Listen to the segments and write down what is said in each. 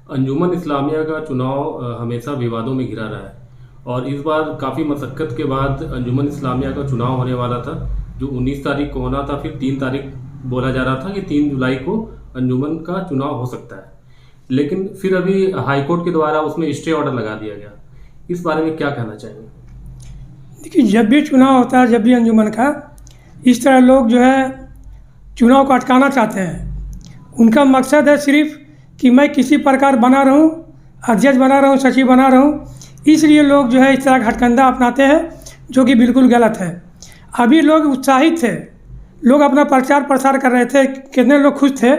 अंजुमन इस्लामिया का चुनाव हमेशा विवादों में घिरा रहा है और इस बार काफ़ी मशक्क़त के बाद अंजुमन इस्लामिया का चुनाव होने वाला था, जो 19 तारीख को होना था। फिर 3 तारीख बोला जा रहा था कि 3 जुलाई को अंजुमन का चुनाव हो सकता है, लेकिन फिर अभी हाई कोर्ट के द्वारा उसमें स्टे ऑर्डर लगा दिया गया। इस बारे में क्या कहना चाहेंगे? देखिए, जब भी चुनाव होता है, जब भी अंजुमन का इस तरह लोग जो है चुनाव को अटकाना चाहते हैं। उनका मकसद है सिर्फ कि मैं किसी प्रकार बना रहूं, अध्यक्ष बना रहूं, सचिव बना रहूं। इसलिए लोग जो है इस तरह का हथकंडा अपनाते हैं, जो कि बिल्कुल गलत है। अभी लोग उत्साहित थे, लोग अपना प्रचार प्रसार कर रहे थे, कितने लोग खुश थे।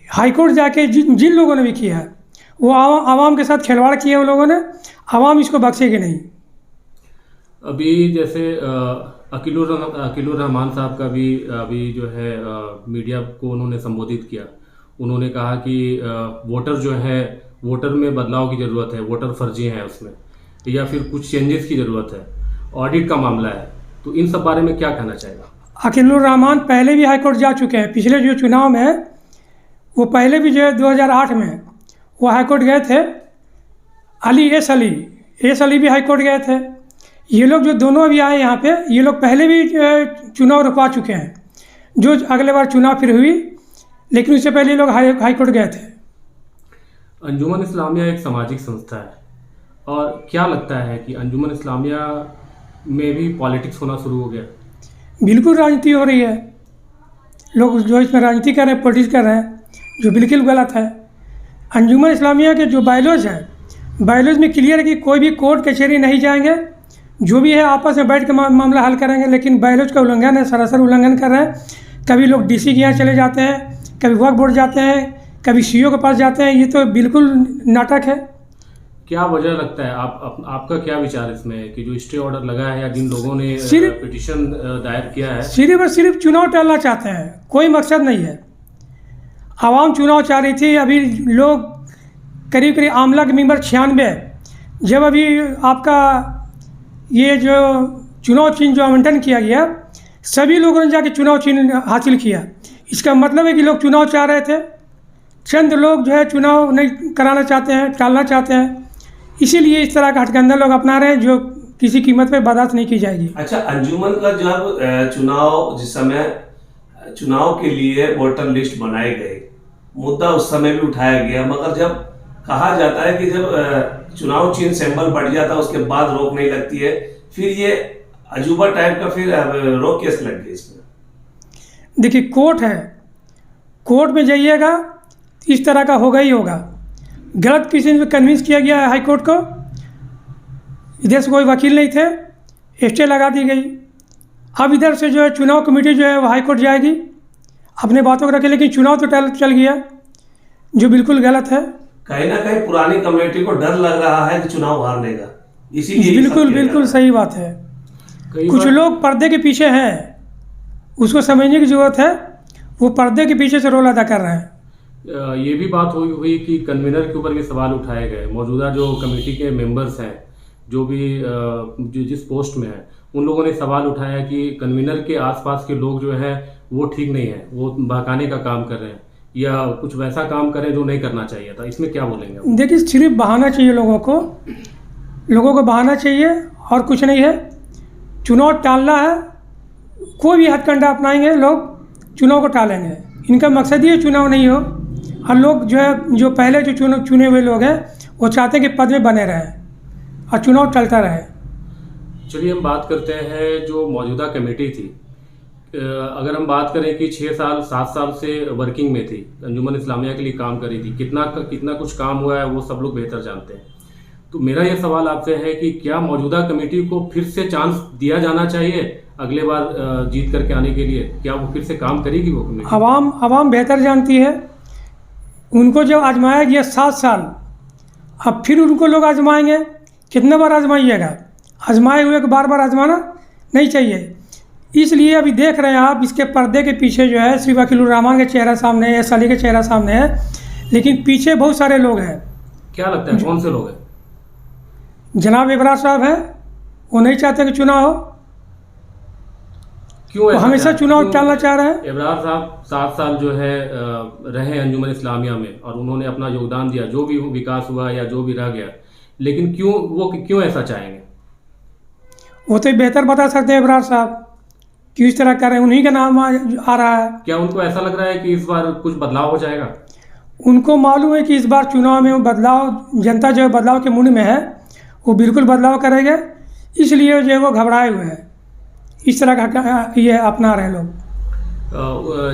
हाईकोर्ट जाके जिन लोगों ने भी किया है वो आवाम के साथ खिलवाड़ किया, वो लोगों ने। आवाम इसको बख्शेगी नहीं। अभी जैसे अकीलुर रहमान साहब का भी अभी जो है मीडिया को उन्होंने संबोधित किया। उन्होंने कहा कि वोटर जो है, वोटर में बदलाव की ज़रूरत है, वोटर फर्जी हैं उसमें, या फिर कुछ चेंजेस की ज़रूरत है, ऑडिट का मामला है। तो इन सब बारे में क्या कहना चाहेगा? अकीलुर रहमान पहले भी हाईकोर्ट जा चुके हैं। पिछले जो चुनाव में वो पहले भी जो है 2008 में वो हाईकोर्ट गए थे। एस अली भी हाईकोर्ट गए थे। ये लोग जो दोनों अभी आए यहाँ पे, ये लोग पहले भी जो है चुनाव रुकवा चुके हैं। जो अगले बार चुनाव फिर हुई, लेकिन उससे पहले ये लोग हाईकोर्ट गए थे। अंजुमन इस्लामिया एक सामाजिक संस्था है, और क्या लगता है कि अंजुमन इस्लामिया में भी पॉलिटिक्स होना शुरू हो गया? बिल्कुल राजनीति हो रही है। लोग जो इसमें राजनीति कर रहे हैं, पॉलिटिक्स कर रहे हैं, जो बिल्कुल गलत है। अंजुमन इस्लामिया के जो बायलॉज है, बायलॉज में क्लियर है कि कोई भी कोर्ट कचहरी नहीं जाएंगे। जो भी है आपस में बैठ के मामला हल करेंगे। लेकिन बायलॉज का उल्लंघन है, सरासर उल्लंघन कर रहे हैं। कभी लोग डीसी के यहाँ चले जाते हैं, कभी वक्फ बोर्ड जाते हैं, कभी सीईओ के पास जाते हैं। ये तो बिल्कुल नाटक है। क्या वजह लगता है, आपका क्या विचार इसमें है कि जो स्टे ऑर्डर लगा है या जिन लोगों ने पिटीशन दायर किया है, सिर्फ और सिर्फ चुनाव टालना चाहते हैं, कोई मकसद नहीं है। आवाम चुनाव चाह रही थी। अभी लोग करीब करीब आमला के मेंबर 96, जब अभी आपका ये जो चुनाव चिन्ह जो आवंटन किया गया, सभी लोगों ने जाके चुनाव चिन्ह हासिल किया। इसका मतलब है कि लोग चुनाव चाह रहे थे। चंद लोग जो है चुनाव नहीं कराना चाहते हैं, टालना चाहते हैं। इसीलिए इस तरह का हथकंडा लोग अपना रहे हैं, जो किसी कीमत पे बर्दाश्त नहीं की जाएगी। अच्छा, अंजुमन का जब चुनाव, जिस समय चुनाव के लिए वोटर लिस्ट बनाए गए, मुद्दा उस समय भी उठाया गया, मगर जब कहा जाता है कि जब चुनाव चिन्ह सिंबल बढ़ जाता है उसके बाद रोक नहीं लगती है, फिर ये अजूबा टाइप का फिर रोक केस लग गई इसमें। देखिए, कोर्ट है, कोर्ट में जाइएगा इस तरह का होगा ही होगा। गलत किसी ने कन्विंस किया गया है हाई कोर्ट को। इधर से कोई वकील नहीं थे, स्टे लगा दी गई। अब इधर से जो है चुनाव कमेटी जो है वो हाई कोर्ट जाएगी, अपने बातों को रखे। लेकिन चुनाव तो चल गया, जो बिल्कुल गलत है। कहीं ना कहीं पुरानी कमेटी को डर लग रहा है कि चुनाव हारने का, इसीलिए बिल्कुल सही बात है। कुछ लोग पर्दे के पीछे हैं, उसको समझने की जरूरत है। वो पर्दे के पीछे से रोल अदा कर रहे हैं। ये भी बात हुई कि कन्वीनर के ऊपर भी सवाल उठाए गए। मौजूदा जो कमेटी के मेंबर्स हैं, जो भी जो जिस पोस्ट में हैं, उन लोगों ने सवाल उठाया कि कन्वीनर के आसपास के लोग जो है वो ठीक नहीं है, वो बहकाने का काम कर रहे हैं या कुछ वैसा काम करें जो नहीं करना चाहिए था। इसमें क्या बोलेंगे? देखिए, सिर्फ बहाना चाहिए लोगों को बहाना चाहिए और कुछ नहीं है। चुनाव टालना है, कोई भी हथकंडा अपनाएंगे लोग, चुनाव को टालेंगे। इनका मकसद ही चुनाव नहीं हो। और लोग जो है, जो पहले जो चुने हुए लोग हैं, वो चाहते हैं कि पद में बने रहें और चुनाव टलता रहे। चलिए, हम बात करते हैं जो मौजूदा कमेटी थी। अगर हम बात करें कि 6 साल 7 साल से वर्किंग में थी, अंजुमन इस्लामिया के लिए काम करी थी, कितना कुछ काम हुआ है वो सब लोग बेहतर जानते हैं। तो मेरा ये सवाल आपसे है कि क्या मौजूदा कमेटी को फिर से चांस दिया जाना चाहिए अगले बार जीत करके आने के लिए? क्या वो फिर से काम करेगी वो कमेटी? आवाम बेहतर जानती है। उनको जब आजमाया गया 7 साल, अब फिर उनको लोग आजमाएंगे। कितने बार आजमाइएगा? आजमाए हुए को बार बार आजमाना नहीं चाहिए। इसलिए अभी देख रहे हैं आप, इसके पर्दे के पीछे जो है सिर्फ अकीलुर रहमान का चेहरा सामने है, अली का चेहरा सामने है, लेकिन पीछे बहुत सारे लोग हैं। क्या लगता है कौन से लोग हैं? जनाब इब्रार साहब हैं, वो नहीं चाहते कि चुनाव हो। क्यों वो ऐसा हमेशा चुनाव क्यों टालना चाह रहे हैं। इब्रार साहब 7 साल जो है रहे अंजुमन इस्लामिया में और उन्होंने अपना योगदान दिया, जो भी विकास हुआ या जो भी रह गया, लेकिन क्यों ऐसा चाहेंगे? वो तो बेहतर बता सकते हैं इब्रार साहब, क्यों इस तरह कर रहे हैं, उन्हीं का नाम आ रहा है। क्या उनको ऐसा लग रहा है कि इस बार कुछ बदलाव हो जाएगा? उनको मालूम है कि इस बार चुनाव में बदलाव, जनता जो है बदलाव के मूड में है, वो बिल्कुल बदलाव करेंगे, इसलिए जो है वो घबराए हुए हैं, इस तरह का ये अपना रहे लोग।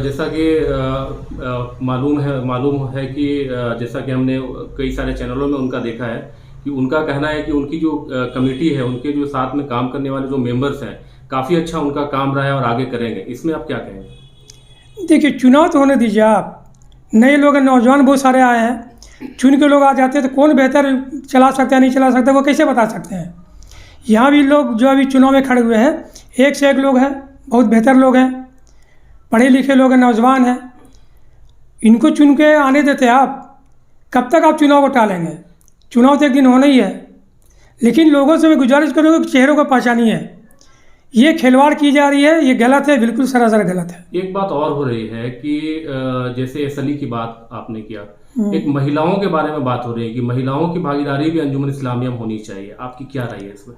जैसा कि मालूम है कि जैसा कि हमने कई सारे चैनलों में उनका देखा है कि उनका कहना है कि उनकी जो कमेटी है, उनके जो साथ में काम करने वाले जो मेंबर्स हैं, काफ़ी अच्छा उनका काम रहा है और आगे करेंगे। इसमें आप क्या कहेंगे? देखिए, चुनाव तो होने दीजिए आप, नए लोग नौजवान बहुत सारे आए हैं, चुन के लोग आ जाते हैं तो कौन बेहतर चला सकता है नहीं चला सकता वो कैसे बता सकते हैं। यहाँ भी लोग जो अभी चुनाव में खड़े हुए हैं, एक से एक लोग हैं, बहुत बेहतर लोग हैं, पढ़े लिखे लोग हैं, नौजवान हैं, इनको चुन के आने देते हैं आप। कब तक आप चुनाव को टालेंगे? चुनाव तो एक दिन होना ही है, लेकिन लोगों से मैं गुजारिश करूँगा कि चेहरों को पहचानिए। ये खिलवाड़ की जा रही है, ये गलत है, बिल्कुल सरासर गलत है। एक बात और हो रही है कि जैसे असली की बात आपने किया, एक महिलाओं के बारे में बात हो रही है कि महिलाओं की भागीदारी भी अंजुमन इस्लामिया में होनी चाहिए। आपकी क्या राय है इसमें?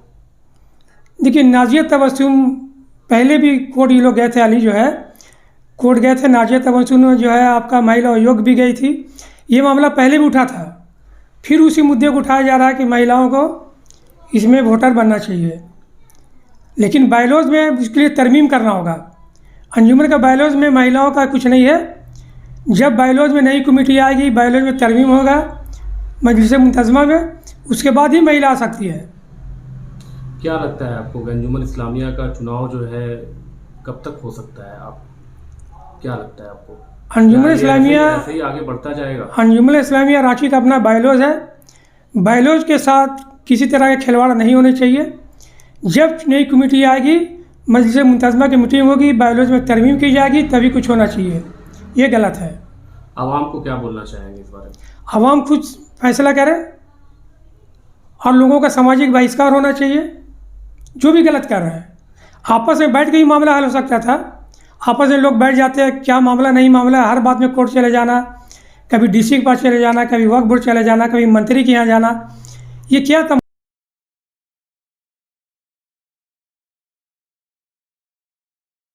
देखिए, नाजिया तबस्सुम पहले भी कोर्ट ये लोग गए थे, अली जो है कोर्ट गए थे, नाजिया तबस्सुम जो है आपका महिला आयोग भी गई थी, ये मामला पहले भी उठा था, फिर उसी मुद्दे को उठाया जा रहा है कि महिलाओं को इसमें वोटर बनना चाहिए, लेकिन बायलॉज में उसके लिए तरमीम करना होगा। अंजुमन का बायलॉज में महिलाओं का कुछ नहीं है। जब बायलॉज में नई कमेटी आएगी, बायलॉज में तरमीम होगा मजलिस मुंतज़मा में, उसके बाद ही महिला आ सकती है। क्या लगता है आपको अंजुमन इस्लामिया का चुनाव जो है कब तक हो सकता है? आप क्या लगता है आपको? अंजुमन इस्लामिया ऐसे ही आगे बढ़ता जाएगा? अंजुमन इस्लामिया रांची का अपना बायलॉज है, बायलॉज के साथ किसी तरह के खिलवाड़ नहीं होने चाहिए। जब नई कमेटी आएगी, मजलिस मुंतज़मा की मीटिंग होगी, बायलॉज में तरमीम की जाएगी, तभी कुछ होना चाहिए। ये गलत है। आवाम को क्या बोलना चाहेंगे इस बारे में? आवाम खुद फैसला करे और लोगों का सामाजिक बहिष्कार होना चाहिए। जो भी गलत कर रहे हैं, आपस में बैठ के ही मामला हल हो सकता था। आपस में लोग बैठ जाते हैं, क्या मामला नहीं मामला, हर बात में कोर्ट चले जाना, कभी डीसी के पास चले जाना, कभी वक्फ बोर्ड चले जाना, कभी मंत्री के यहाँ जाना, ये क्या